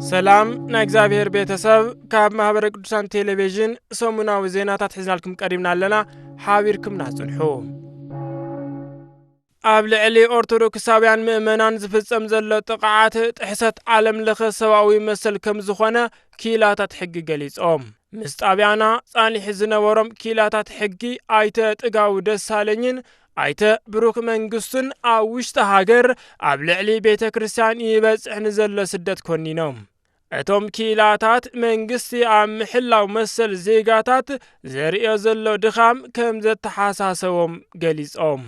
ሰላም ናግዚአብሔር ቤተሰብ ካብ ማህበረ ቅዱሳን ቴሌቪዥን ሰሙናዊ ዜናታት ሒዝናልኩም ቀሪብና ኣለና ሓቢርኩም ናጽንሑ ኣብ ልዕሊ ኦርቶዶክሳውያን ምእመናን ዝፍጸም ዘሎ ጥቃዓት ጥሕሰት ዓለም ለኸ ሰብኣዊ መሰል ከም ዝኾነ ኪላታት ሕጊ ገሊጾም ምስ ጣብያና ጻኒሕ ዝነበሮም ኪላታት ሕጊ ኣይተ ጥጋው ደሳለኝን ኣይተ ብሩክ መንግስቱን ኣብ ውሽጢ ሃገር ኣብ ልዕሊ ቤተ ክርስቲያን ይበጽሕ ንዘሎ ስደት ኮኒኖም እቶም ኪላታት መንግስቲ ኣብ ምሕላው መሰል ዜጋታት ዘርእዮ ዘሎ ድኻም ከም ዘተሓሳሰቦም ገሊጾም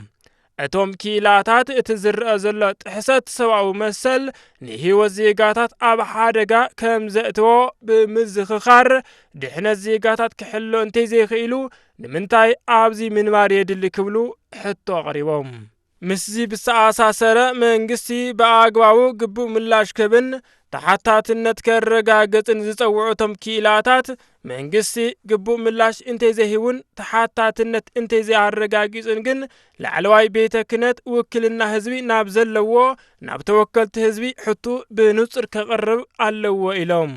እቶም ኪላታት እቲ ዝርአ ዘሎ ጥሕሰት ሰብኣዊ መሰል ንህይወት ዜጋታት ኣብ ሓደጋ ከም ዘእትዎ ብምዝኽኻር ድሕነት ዜጋታት ክሕሎ እንተዘይኽኢሉ ንምንታይ ኣብዚ ምንባር የድሊ ክብሉ ሕቶ ኣቕሪቦም ምስዚ ብተኣሳሰረ መንግስቲ ብኣግባቡ ግቡእ ምላሽ ክብን ተሓታትነት ከረጋገጽን ዝጸውዑቶም ኪላታት መንግስቲ ግቡእ ምላሽ እንተዘይሂቡን ተሓታትነት እንተዘይኣረጋጊጽን ግን ላዕለዋይ ቤተ ክህነት ውክልና ህዝቢ ናብ ዘለዎ ናብ ተወከልቲ ህዝቢ ሕቱ ብንጹር ከቕርብ ኣለዎ ኢሎም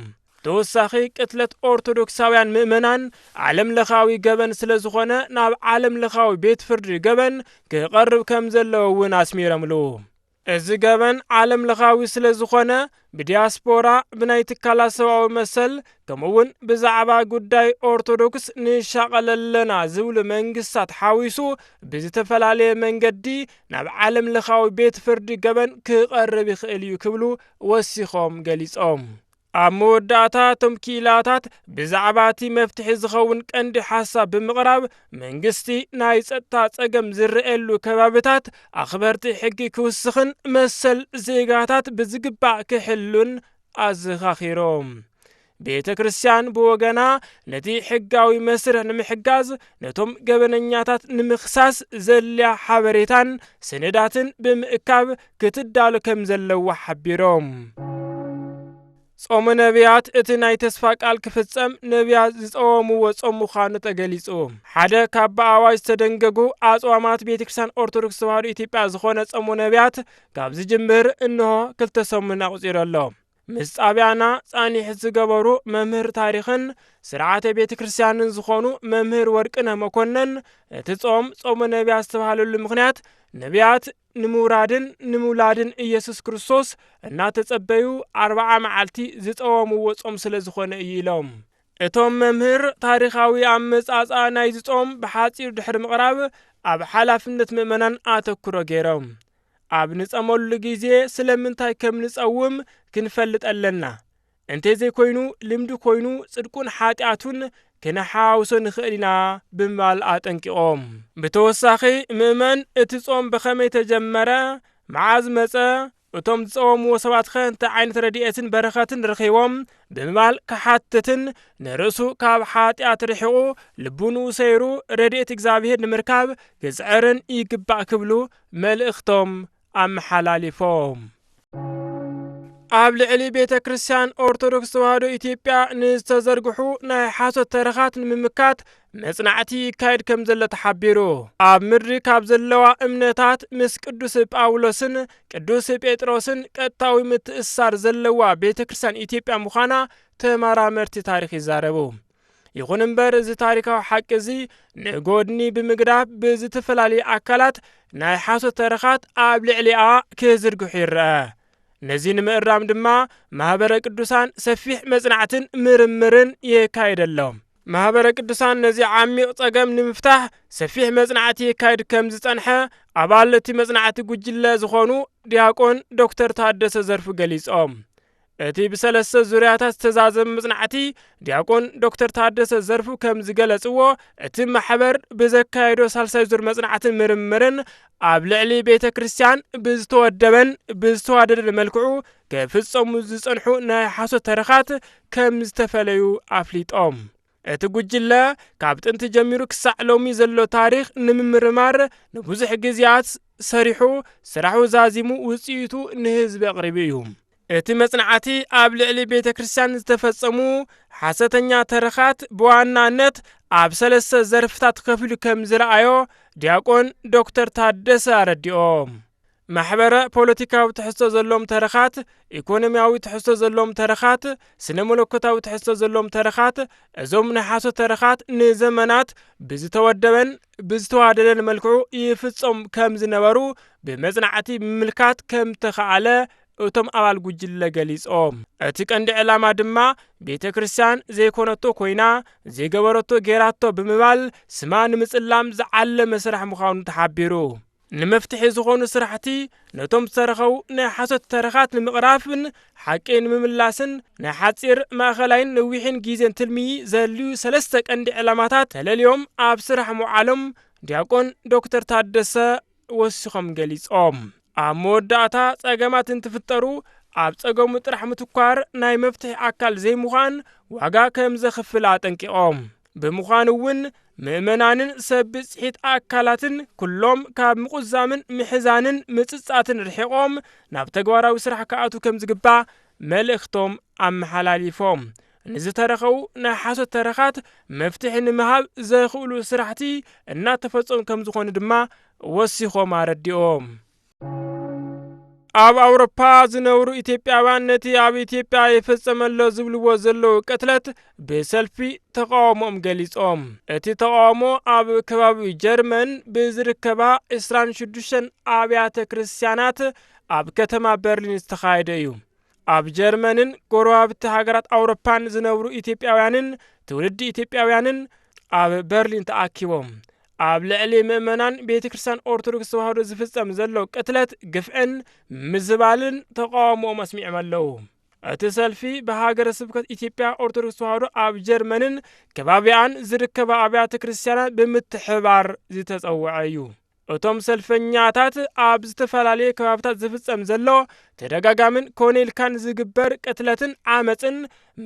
ተወሳኺ ቅትለት ኦርቶዶክሳውያን ምእመናን ዓለም ለኻዊ ገበን ስለ ዝኾነ ናብ ዓለም ለኻዊ ቤት ፍርዲ ገበን ክቐርብ ከም ዘለዎ እውን ኣስሚረምሉ እዚ ገበን ዓለም ለኻዊ ስለ ዝኾነ ብዲያስፖራ ብናይ ትካላት ሰብኣዊ መሰል ከምኡውን ብዛዕባ ጉዳይ ኦርቶዶክስ ንሻቐለለና ዝብሉ መንግስታት ሓዊሱ ብዝተፈላለየ መንገዲ ናብ ዓለም ለኻዊ ቤት ፍርዲ ገበን ክቐርብ ይኽእል እዩ ክብሉ ወሲኾም ገሊጾም ኣብ መወዳእታ እቶም ኪላታት ብዛዕባ እቲ መፍትሒ ዝኸውን ቀንዲ ሓሳብ ብምቕራብ መንግስቲ ናይ ጸጥታ ጸገም ዝርአየሉ ከባቢታት ኣኽበርቲ ሕጊ ክውስኽን መሰል ዜጋታት ብዝግባእ ክሕሉን ኣዘኻኺሮም ቤተ ክርስቲያን ብወገና ነቲ ሕጋዊ መስርሕ ንምሕጋዝ ነቶም ገበነኛታት ንምኽሳስ ዘልያ ሓበሬታን ሰነዳትን ብምእካብ ክትዳሉ ከም ዘለዋ ሓቢሮም ጾመ ነቢያት እቲ ናይ ተስፋ ቃል ክፍጸም ነቢያት ዝጸወምዎ ጾም ምዃኑ ተገሊጹ ሓደ ካብ ብኣዋጅ ዝተደንገጉ ኣጽዋማት ቤተ ክርስቲያን ኦርቶዶክስ ተዋህዶ ኢትዮጵያ ዝኾነ ጾመ ነቢያት ካብ ዝጅምር እንሆ 2 ሰሙን ኣቝጺሩ ኣሎ ምስ ጣብያና ጻኒሕ ዝገበሩ መምህር ታሪኽን ስርዓተ ቤተ ክርስቲያንን ዝኾኑ መምህር ወርቅነህ መኮነን እቲ ጾመ ነቢያት ዝተባህለሉ ምኽንያት ነቢያት ንምውራድን ንምውላድን ኢየሱስ ክርስቶስ እናተጸበዩ 40 መዓልቲ ዝጸወምዎ ጾም ስለ ዝኾነ እዩ ኢሎም እቶም መምህር ታሪኻዊ ኣመጻጻ ናይ ጾም ብሓጺር ድሕሪ ምቕራብ ኣብ ሓላፍነት ምእመናን ኣተኩሮ ገይሮም ኣብ ንጸመሉ ግዜ ስለምንታይ ከም ንጸውም ክንፈልጥ ኣለና እንተዘይኮይኑ ልምዲ ኮይኑ ጽድቁን ሓጢኣቱን ክነሓውሶ ንኽእል ኢና ብምባል ኣጠንቂቖም ብተወሳኺ ምእመን እቲ ጾም ብኸመይ ተጀመረ መዓዝ መጸ እቶም ዝጸወምዎ ሰባት ኸ እንታይ ዓይነት ረድኤትን በረኸትን ረኺቦም ብምባል ክሓትትን ንርእሱ ካብ ሓጢኣት ርሒቑ ልቡን ሰይሩ ረድኤት እግዚኣብሔር ንምርካብ ክጽዕርን ይግባእ ክብሉ መልእኽቶም ኣመሓላሊፎም ኣብ ልዕሊ ቤተ ክርስቲያን ኦርቶዶክስ ተዋህዶ ኢትዮጵያ ንዝተዘርግሑ ናይ ሓሶት ተረኻት ንምምካት መጽናዕቲ ይካየድ ከም ዘሎ ተሓቢሩ ኣብ ምድሪ ካብ ዘለዋ እምነታት ምስ ቅዱስ ጳውሎስን ቅዱስ ጴጥሮስን ቀጥታዊ ምትእስሳር ዘለዋ ቤተ ክርስቲያን ኢትዮጵያ ምዃና ተመራመርቲ ታሪኽ ይዛረቡ ይኹን እምበር እዚ ታሪካዊ ሓቂ እዚ ንጎድኒ ብምግዳፍ ብዝተፈላለዩ ኣካላት ናይ ሓሶት ተረኻት ኣብ ልዕሊኣ ክዝርግሑ ይርአ ነዚ ንምእራም ድማ ማህበረ ቅዱሳን ሰፊሕ መጽናዕትን ምርምርን የካይድ ኣሎ ማህበረ ቅዱሳን ነዚ ዓሚቕ ጸገም ንምፍታሕ ሰፊሕ መጽናዕቲ የካይድ ከም ዝጸንሐ ኣባል እቲ መጽናዕቲ ጉጅለ ዝኾኑ ዲያቆን ዶክተር ታደሰ ዘርፉ ገሊጾም እቲ ብሰለስተ ዙርያታት ዝተዛዘመ መጽናዕቲ ዲያቆን ዶክተር ታደሰ ዘርፉ ከም ዝገለጽዎ እቲ ማሕበር ብዘካየዶ ሳልሳይ ዙር መጽናዕትን ምርምርን ኣብ ልዕሊ ቤተ ክርስቲያን ብዝተወደበን ብዝተዋደደን መልክዑ ከፍጸሙ ዝጸንሑ ናይ ሓሶት ተረኻት ከም ዝተፈለዩ ኣፍሊጦም እቲ ጉጅለ ካብ ጥንቲ ጀሚሩ ክሳዕ ሎሚ ዘሎ ታሪኽ ንምምርማር ንብዙሕ ግዜያት ሰሪሑ ስራሑ ዛዚሙ ውጽኢቱ ንህዝቢ ኣቕሪቡ እዩ እቲ መጽናዕቲ ኣብ ልዕሊ ቤተ ክርስቲያን ዝተፈጸሙ ሓሰተኛ ተረኻት ብዋናነት ኣብ 3 ዘርፍታት ከፊሉ ከም ዝረኣዮ ዲያቆን ዶክተር ታደሰ ኣረዲኦም محبرة بوليتيكاو تحسو زلوم تاريخات إيكونومياوي تحسو زلوم تاريخات سينمولوكوتاوي تحسو زلوم تاريخات أزوم نحاسو تاريخات نزمانات بزتودبن بزتوادلن ملكو يفتصم كم زنبرو بمزنعتي بملكات كم تخعله እቶም አባል ጉጅለ ገሊጾም እቲ ቀንዲ ዕላማ ድማ ቤተ ክርስቲያን ዘይኮነቶ ኮይና ዘይገበረቶ ጌራቶ ብምባል ስማ ንምጽላም ዝዓለመ ስራሕ ምዃኑ ተሓቢሩ ንመፍትሒ ዝኾኑ ስራሕቲ ነቶም ዝተረኸቡ ናይ ሓሶት ተረኻት ንምቕራፍን ሓቂ ንምምላስን ናይ ሓጺር ማእኸላይን ነዊሕን ግዜን ትልሚ ዘልዩ ሰለስተ ቀንዲ ዕላማታት ተለልዮም ኣብ ስራሕ ሙዓሎም ዲያቆን ዶክተር ታደሰ ወሲኾም ገሊጾም ኣብ መወዳእታ ጸገማትን ትፍጠሩ ኣብ ጸገሙ ጥራሕ ምትኳር ናይ መፍትሒ ኣካል ዘይምዃን ዋጋ ከም ዘኽፍል ኣጠንቂቖም ብምዃኑ እውን ምእመናንን ሰብ ብጽሒት ኣካላትን ኩሎም ካብ ምቁዛምን ምሕዛንን ምጽጻትን ርሒቖም ናብ ተግባራዊ ስራሕ ከኣቱ ከም ዝግባእ መልእኽቶም ኣመሓላሊፎም ንዝተረኸቡ ናይ ሓሶት ተረኻት መፍትሒ ንምሃብ ዘኽእሉ ስራሕቲ እናተፈጸሙ ከም ዝኾኑ ድማ ወሲኾም ኣረዲኦም ኣብ አውሮፓ ዝነብሩ ኢትዮጵያውያን ነቲ ኣብ ኢትዮጵያ ይፈጸመሎ ዝብልዎ ዘለዉ ቅትለት ብሰልፊ ተቃውሞኦም ገሊጾም እቲ ተቃውሞ ኣብ ከባቢ ጀርመን ብዝርከባ 26 ኣብያተ ክርስቲያናት ኣብ ከተማ በርሊን ዝተኻየደ እዩ ኣብ ጀርመንን ጎረባብቲ ሃገራት አውሮፓን ዝነብሩ ኢትዮጵያውያንን ትውልዲ ኢትዮጵያውያንን ኣብ በርሊን ተኣኪቦም ኣብ ልዕሊ ምእመናን ቤተ ክርስቲያን ኦርቶዶክስ ተዋህዶ ዝፍጸም ዘሎ ቅትለት ግፍዕን ምዝባልን ተቃውሞኦም ኣስሚዖም ኣለዉ እቲ ሰልፊ በሃገረ ስብከት ኢትዮጵያ ኦርቶዶክስ ተዋህዶ ኣብ ጀርመንን ከባቢያን ዝርከባ ኣብያተ ክርስቲያናት ብምትሕባር ዝተጸውዐ እዩ እቶም ሰልፈኛታት ኣብ ዝተፈላለዩ ከባቢታት ዝፍጸም ዘሎ ተደጋጋምን ኮኔልካን ዝግበር ቅትለትን ዓመፅን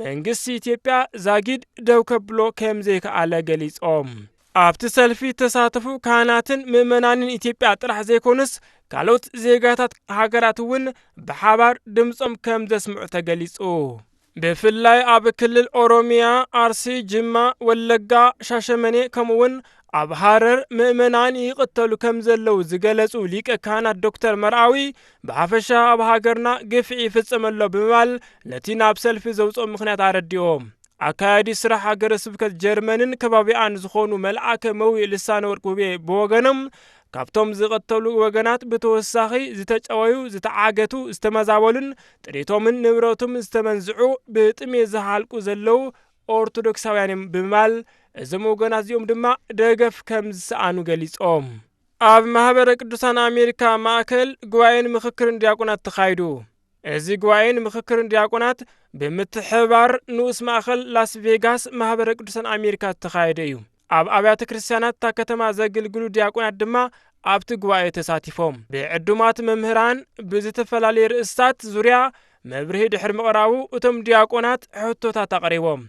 መንግስቲ ኢትዮጵያ ዛጊድ ደው ከብሎ ከም ዘይከኣለ ገሊጾም ኣብቲ ሰልፊ ተሳተፉ ካህናትን ምእመናንን ኢትዮጵያ ጥራሕ ዘይኮኑስ ካልኦት ዜጋታት ሃገራት እውን ብሓባር ድምጾም ከም ዘስምዑ ተገሊጹ ብፍላይ ኣብ ክልል ኦሮሚያ ኣርሲ ጅማ ወለጋ ሻሸመኔ ከምኡውን ኣብ ሃረር ምእመናን ይቅተሉ ከም ዘለው ዝገለጹ ሊቀ ካህናት ዶክተር መርአዊ ብሓፈሻ ኣብ ሃገርና ግፍዒ ይፍጸመሎ ብምባል ነቲ ናብ ሰልፊ ዘውፅኦ ምክንያት ኣረዲኦም አካያዲ ስራሕ ሀገረ ስብከት ጀርመንን ከባቢያን ዝኾኑ መልአከ መዊዕ ልሳነ ወርቅ ውቤ በወገኖም ካብቶም ዝቀተሉ ወገናት ብተወሳኺ ዝተጨወዩ ዝተዓገቱ ዝተመዛበሉን ጥሪቶምን ንብረቶም ዝተመንዝዑ ብጥሜ ዝሃልቁ ዘለው ኦርቶዶክሳውያን ብምባል እዞም ወገናት እዚኦም ድማ ደገፍ ከም ዝሰኣኑ ገሊጾም ኣብ ማህበረ ቅዱሳን አሜሪካ ማእከል ጉባኤን ምክክርን ዲያቆናት ተኻይዱ እዚ ጉባኤን ምክክርን ዲያቆናት ብምትሕባር ንኡስ ማእከል ላስ ቬጋስ ማህበረ ቅዱሳን አሜሪካ ተኻይደ እዩ ኣብ ኣብያተ ክርስቲያናት ታ ከተማ ዘገልግሉ ዲያቆናት ድማ ኣብቲ ጉባኤ ተሳቲፎም ብዕዱማት መምህራን ብዝተፈላለዩ ርእስታት ዙርያ መብርሂ ድሕሪ ምቕራቡ እቶም ዲያቆናት ሕቶታት ኣቕሪቦም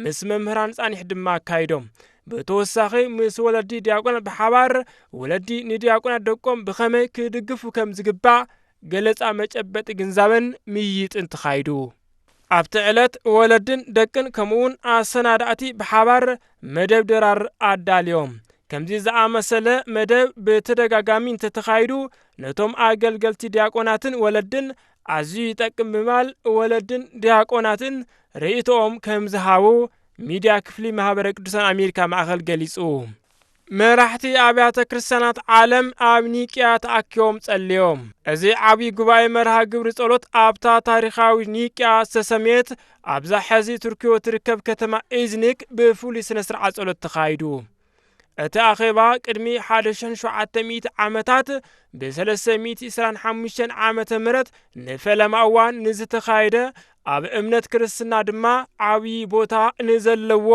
ምስ መምህራን ጻኒሕ ድማ አካይዶም በተወሳኺ ምስ ወለዲ ዲያቆናት በሓባር ወለዲ ንዲያቆናት ደቆም ብኸመይ ክድግፉ ከም ዝግባእ ገለጻ መጨበጥ ግንዛበን ምይጥን ተኻይዱ ኣብቲ ዕለት ወለድን ደቅን ከምኡውን ኣሰናዳእቲ በሓባር መደብ ደራር ኣዳልዮም ከምዚ ዝኣመሰለ መደብ ብተደጋጋሚ እንተተኻይዱ ነቶም ኣገልገልቲ ዲያቆናትን ወለድን ኣዝዩ ይጠቅም ብምባል ወለድን ዲያቆናትን ርእይቶኦም ከም ዝሃቡ ሚድያ ክፍሊ ማህበረ ቅዱሳን አሜሪካ ማእከል ገሊጹ መራሕቲ ኣብያተ ክርስቲያናት ዓለም ኣብ ኒቅያ ተኣኪቦም ጸልዮም እዚ ዓብይ ጉባኤ መርሃ ግብሪ ጸሎት ኣብታ ታሪኻዊ ኒቅያ ዝተሰምየት ኣብዛ ሕዚ ቱርኪዮ ትርከብ ከተማ ኢዝኒክ ብፍሉይ ስነ ስርዓት ጸሎት ተኻይዱ እቲ ኣኼባ ቅድሚ 1700 ዓመታት ብ325 ዓመተ ምህረት ንፈለማ እዋን ንዝተኻየደ ኣብ እምነት ክርስትና ድማ ዓብይ ቦታ ንዘለዎ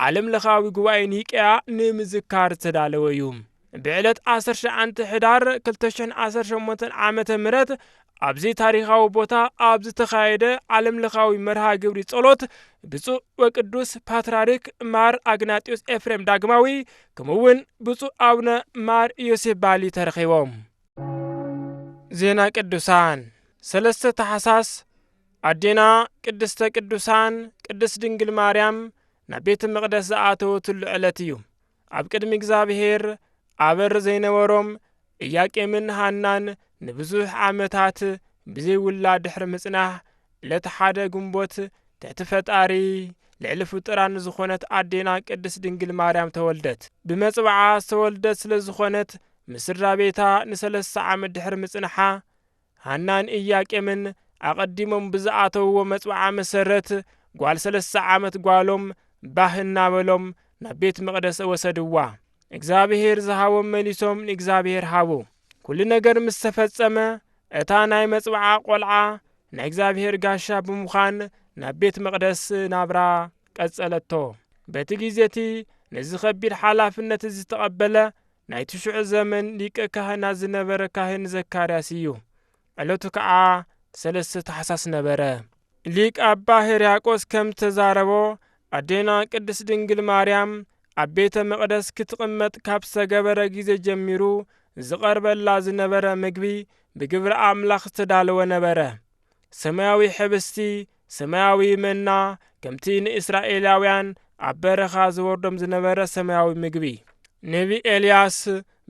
ዓለም ለኻዊ ጉባኤ ኒቅያ ንምዝካር ተዳለወ እዩ ብዕለት 19 ሕዳር 2018 ዓመተ ምህረት ኣብዚ ታሪኻዊ ቦታ ኣብ ዝተኻየደ ዓለም ለኻዊ መርሃ ግብሪ ጸሎት ብፁዕ ወቅዱስ ፓትርያርክ ማር አግናጢዮስ ኤፍሬም ዳግማዊ ከምኡውን ብፁዕ አቡነ ማር ዮሴፍ ባሊ ተረኺቦም ዜና ቅዱሳን 3 ታኅሳስ አዴና ቅድስተ ቅዱሳን ቅድስት ድንግል ማርያም ናብ ቤተ መቅደስ ዝኣተወትሉ ዕለት እዩ ኣብ ቅድሚ እግዚአብሔር ኣብ በር ዘይነበሮም ኢያቄምን ሃናን ንብዙሕ ዓመታት ብዘይውላድ ድሕሪ ምጽናሕ ዕለት ሓደ ግንቦት ትሕቲ ፈጣሪ ልዕሊ ፍጡራን ዝኾነት ኣዴና ቅድስት ድንግል ማርያም ተወልደት። ብመጽብዓ ዝተወልደት ስለ ዝኾነት ምስድራ ቤታ ን3 ዓመት ድሕሪ ምጽንሓ ሃናን ኢያቄምን ኣቐዲሞም ብዝኣተውዎ መጽብዓ መሰረት ጓል 3 ዓመት ጓሎም ባህ እናበሎም ናብ ቤት መቕደስ ወሰድዋ። እግዚኣብሔር ዝሃቦም መሊሶም ንእግዚኣብሔር ሃቡ። ኩሉ ነገር ምስ ተፈጸመ እታ ናይ መጽብዓ ቈልዓ ናይ እግዚኣብሔር ጋሻ ብምዃን ናብ ቤት መቕደስ ናብራ ቀጸለቶ። በቲ ግዜቲ ነዚ ኸቢድ ሓላፍነት ዝተቐበለ ናይ 90 ዘመን ሊቀ ካህናት ዝነበረ ካህን ዘካርያስ እዩ። ዕለቱ ከዓ 3 ታሕሳስ ነበረ። ሊቅ ኣባ ሕርያቆስ ከም ተዛረቦ ኣዴና ቅድስት ድንግል ማርያም ኣብ ቤተ መቕደስ ክትቕመጥ ካብ ዝተገበረ ጊዜ ጀሚሩ ዝቐርበላ ዝነበረ ምግቢ ብግብሪ ኣምላኽ ዝተዳለወ ነበረ። ሰማያዊ ሕብስቲ፣ ሰማያዊ መና፣ ከምቲ ንእስራኤላውያን ኣብ በረኻ ዝወርዶም ዝነበረ ሰማያዊ ምግቢ። ነቢ ኤልያስ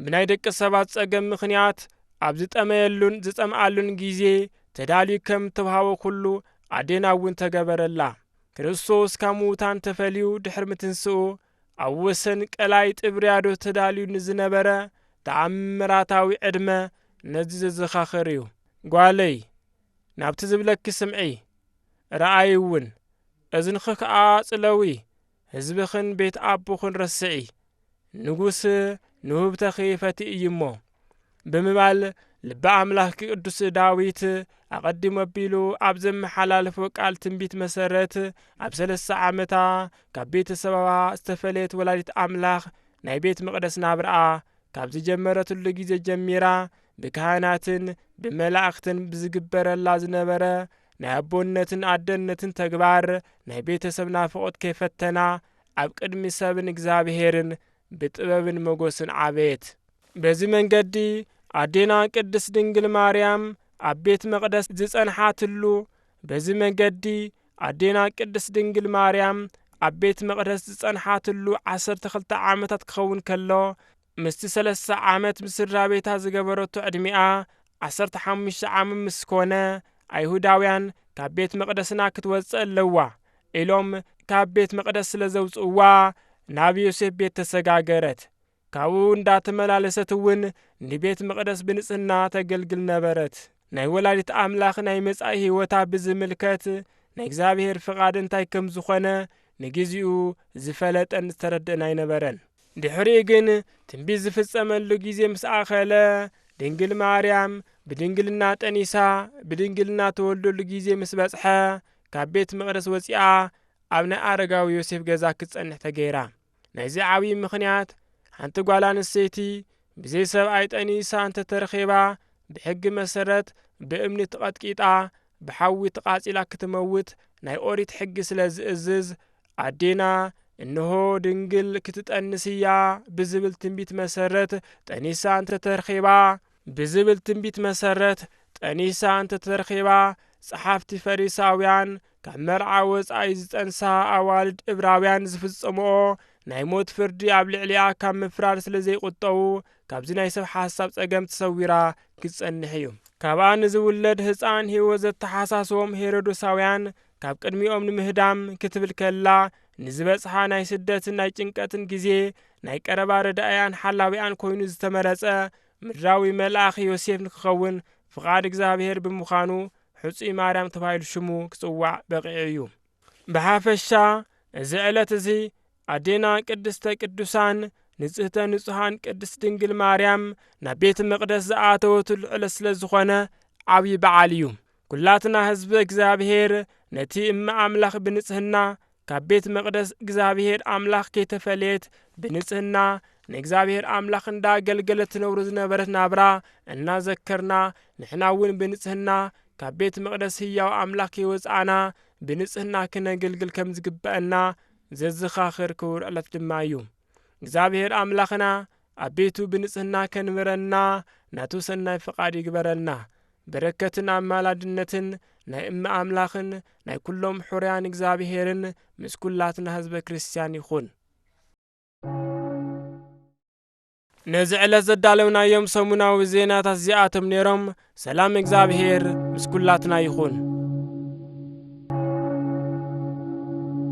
ብናይ ደቂ ሰባት ጸገም ምኽንያት ኣብ ዝጠመየሉን ዝጸምኣሉን ጊዜ ተዳልዩ ከም ተብሃቦ ኩሉ ኣዴና እውን ተገበረላ። ክርስቶስ ካብ ምዉታን ተፈልዩ ድሕሪ ምትንስኡ ኣብ ወሰን ቀላይ ጥብርያዶስ ተዳልዩ ንዝነበረ ተኣምራታዊ ዕድመ ነዚ ዘዘኻኽር እዩ። ጓለይ ናብቲ ዝብለኪ ስምዒ፣ ረኣይ እውን እዝንኺ ከዓ ጽለዊ፣ ህዝብኽን ቤት ኣቦኽን ረስዒ፣ ንጉስ ንውህብተኺ ፈቲእ እዩ እሞ ብምባል ልበ ኣምላኽ ቅዱስ ዳዊት ኣቐዲሙ ኣቢሉ ኣብ ዘመሓላለፎ ቃል ትንቢት መሰረት ኣብ 3 ዓመታ ካብ ቤተ ሰባባ ዝተፈለየት ወላዲት ኣምላኽ ናይ ቤት መቕደስ ናብርኣ ካብ ዝጀመረትሉ ጊዜ ጀሚራ ብካህናትን ብመላእኽትን ብዝግበረላ ዝነበረ ናይ ኣቦነትን ኣደነትን ተግባር ናይ ቤተሰብ ናፍቖት ከይፈተና ኣብ ቅድሚ ሰብን እግዚኣብሔርን ብጥበብን መጎስን ዓበየት። በዚ መንገዲ ኣዴና ቅድስት ድንግል ማርያም ኣብ ቤት መቕደስ ዝጸንሓትሉ በዚ መንገዲ ኣዴና ቅድስት ድንግል ማርያም ኣብ ቤት መቕደስ ዝጸንሓትሉ 12 ዓመታት ክኸውን ከሎ ምስቲ 3 ዓመት ምስድራ ቤታ ዝገበረቶ ዕድሚኣ 15 ዓመት ምስ ኮነ ኣይሁዳውያን ካብ ቤት መቕደስና ክትወፅእ ኣለዋ ኢሎም ካብ ቤት መቕደስ ስለ ዘውፅእዋ ናብ ዮሴፍ ቤት ተሰጋገረት። ካብኡ እንዳተመላለሰት እውን ንቤት መቕደስ ብንጽህና ተገልግል ነበረት። ናይ ወላዲት ኣምላኽ ናይ መጻኢ ህይወታ ብዝምልከት ናይ እግዚኣብሔር ፍቓድ እንታይ ከም ዝኾነ ንግዚኡ ዝፈለጠን ዝተረድአን ኣይነበረን። ድሕሪኡ ግን ትንቢት ዝፍጸመሉ ጊዜ ምስ ኣኸለ ድንግል ማርያም ብድንግልና ጠኒሳ ብድንግልና ተወልደሉ ጊዜ ምስ በጽሐ ካብ ቤት መቕደስ ወፂኣ ኣብ ናይ ኣረጋዊ ዮሴፍ ገዛ ክትጸንሕ ተገይራ። ናይዚ ዓብዪ ምኽንያት ሓንቲ ጓል ኣንስተይቲ ብዘይ ሰብኣይ ጠኒሳ እንተተረኺባ ብሕጊ መሰረት ብእምኒ ተቐጥቂጣ ብሓዊ ተቓጺላ ክትመውት ናይ ኦሪት ሕጊ ስለ ዝእዝዝ ኣዴና እንሆ ድንግል ክትጠንስ እያ ብዝብል ትንቢት መሰረት ጠኒሳ እንተተረኺባ ጸሓፍቲ ፈሪሳውያን ካብ መርዓ ወጻኢ ዝጸንሳ ኣዋልድ ዕብራውያን ዝፍጸምኦ ናይ ሞት ፍርዲ ኣብ ልዕሊኣ ካብ ምፍራድ ስለ ዘይቁጠቡ ካብዚ ናይ ሰብ ሓሳብ ጸገም ተሰዊራ ክትጸንሕ እዩ። ካብኣ ንዝውለድ ህፃን ህይወት ዘተሓሳስቦም ሄሮዶሳውያን ካብ ቅድሚኦም ንምህዳም ክትብል ከላ ንዝበጽሓ ናይ ስደትን ናይ ጭንቀትን ጊዜ ናይ ቀረባ ረዳእያን ሓላዊያን ኮይኑ ዝተመረጸ ምድራዊ መልኣኽ ዮሴፍ ንክኸውን ፍቓድ እግዚኣብሔር ብምዃኑ ሕፁይ ማርያም ተባሂሉ ሽሙ ክጽዋዕ በቂዑ እዩ። ብሓፈሻ እዚ ዕለት እዚ ኣዴና ቅድስተ ቅዱሳን ንጽህተ ንጹሃን ቅድስት ድንግል ማርያም ናብ ቤተ መቕደስ ዝኣተወትሉ ዕለት ስለ ዝኾነ ዓብዪ በዓል እዩ። ኩላትና ህዝቢ እግዚኣብሔር ነቲ እመ ኣምላኽ ብንጽህና ካብ ቤት መቕደስ እግዚኣብሔር ኣምላኽ ከይተፈለየት ብንጽህና ንእግዚኣብሔር ኣምላኽ እንዳገልገለት ትነብሩ ዝነበረት ናብራ እናዘከርና ንሕና እውን ብንጽህና ካብ ቤት መቕደስ ህያው ኣምላኽ ከይወፃእና ብንጽህና ክነገልግል ከም ዝግበአና ዘዘኻኽር ክቡር ዕለት ድማ እዩ። እግዚአብሔር ኣምላኽና ኣብ ቤቱ ብንጽህና ከንብረና ናቱ ሰናይ ፍቓድ ይግበረልና። በረከትን ኣማላድነትን ናይ እመ ኣምላኽን ናይ ኩሎም ሕሩያን እግዚአብሔርን ምስ ኩላትና ህዝበ ክርስቲያን ይኹን። نزعل زدالونا يوم سمونا وزينات الزياتم نيرم سلام እግዚአብሔር ምስኩላትና ይሁን